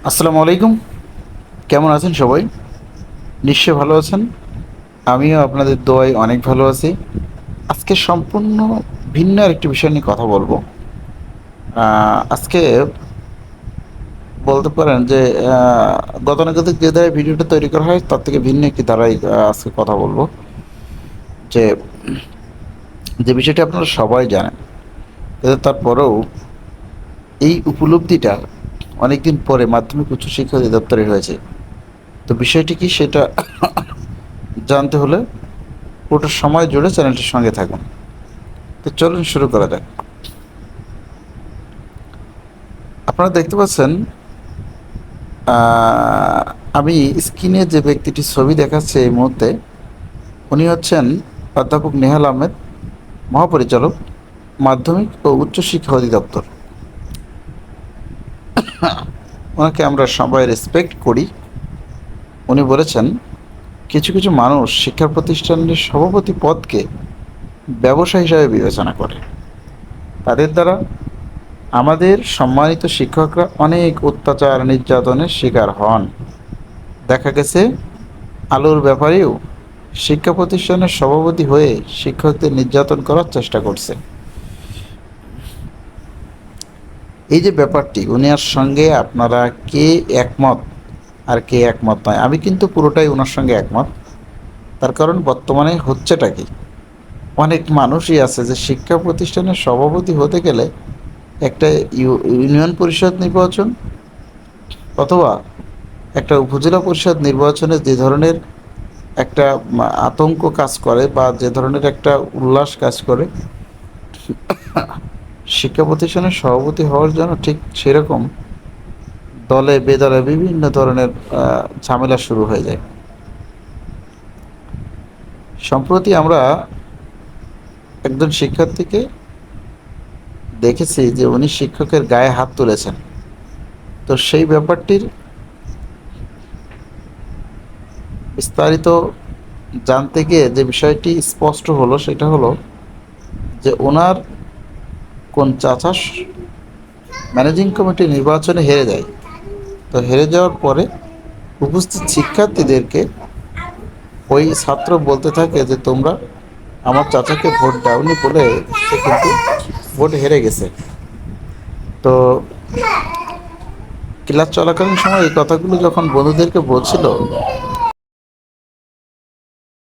আসসালামু আলাইকুম। কেমন আছেন সবাই? নিশ্চয়ই ভালো আছেন। আমিও আপনাদের দোয়ায় অনেক ভালো আছি। আজকে সম্পূর্ণ ভিন্ন আরেকটি বিষয় নিয়ে কথা বলবো। আজকে বলতে পারেন যে গতানুগতিক যে ধারায় ভিডিওটা তৈরি করা হয় তার থেকে ভিন্ন একটি ধারায় আজকে কথা বলবো। যে যে বিষয়টি আপনারা সবাই জানেন, কিন্তু তারপরেও এই উপলব্ধিটা অনেকদিন পরে মাধ্যমিক উচ্চশিক্ষা অধিদপ্তরে হয়েছে। তো বিষয়টি কি সেটা জানতে হলে পুরোটা সময় জুড়ে চ্যানেলটির সঙ্গে থাকুন। তো চলুন শুরু করা যাক। আপনারা দেখতে পাচ্ছেন, আহ, আমি স্ক্রিনে যে ব্যক্তিটির ছবি দেখাচ্ছে এই মুহূর্তে, উনি হচ্ছেন অধ্যাপক নেহাল আহমেদ, মহাপরিচালক, মাধ্যমিক ও উচ্চশিক্ষা অধিদপ্তর। ওনাকে আমরা সবাই রেসপেক্ট করি। উনি বলেছেন, কিছু কিছু মানুষ শিক্ষা প্রতিষ্ঠানের সভাপতি পদকে ব্যবসা হিসাবে বিবেচনা করে। তাদের দ্বারা আমাদের সম্মানিত শিক্ষকরা অনেক অত্যাচার নির্যাতনের শিকার হন। দেখা গেছে আলুর ব্যাপারেও শিক্ষা প্রতিষ্ঠানের সভাপতি হয়ে শিক্ষকদের নির্যাতন করার চেষ্টা করছে। এই যে ব্যাপারটি, উনার সঙ্গে আপনারা কে একমত আর কে একমত নয়? আমি কিন্তু পুরোটাই ওনার সঙ্গে একমত। তার কারণ বর্তমানে হচ্ছেটা কি, অনেক মানুষই আছে যে শিক্ষা প্রতিষ্ঠানের সভাপতি হতে গেলে একটা ইউনিয়ন পরিষদ নির্বাচন অথবা একটা উপজেলা পরিষদ নির্বাচনে যে ধরনের একটা আতঙ্ক কাজ করে বা যে ধরনের একটা উল্লাস কাজ করে, শিক্ষা প্রতিষ্ঠানের সভাপতি হওয়ার জন্য ঠিক সেরকম দলে বেদলে বিভিন্ন ধরনের ঝামেলা শুরু হয়ে যায়। সম্প্রতি আমরা একজন শিক্ষার্থীকে দেখেছি যে উনি শিক্ষকের গায়ে হাত তুলেছেন। তো সেই ব্যাপারটির বিস্তারিত জানতে গিয়ে যে বিষয়টি স্পষ্ট হলো সেটা হলো যে ওনার কোন চাচা ম্যানেজিং কমিটি নির্বাচনে হেরে যায়। তো হেরে যাওয়ার পরে উপস্থিত শিক্ষার্থীদেরকে ওই ছাত্র বলতে থাকে যে তোমরা আমার চাচাকে ভোট দাওনি বলে সে কিন্তু ভোট হেরে গেছে। তো ক্লাস চলাকালীন সময় এই কথাগুলো যখন বন্ধুদেরকে বলছিল,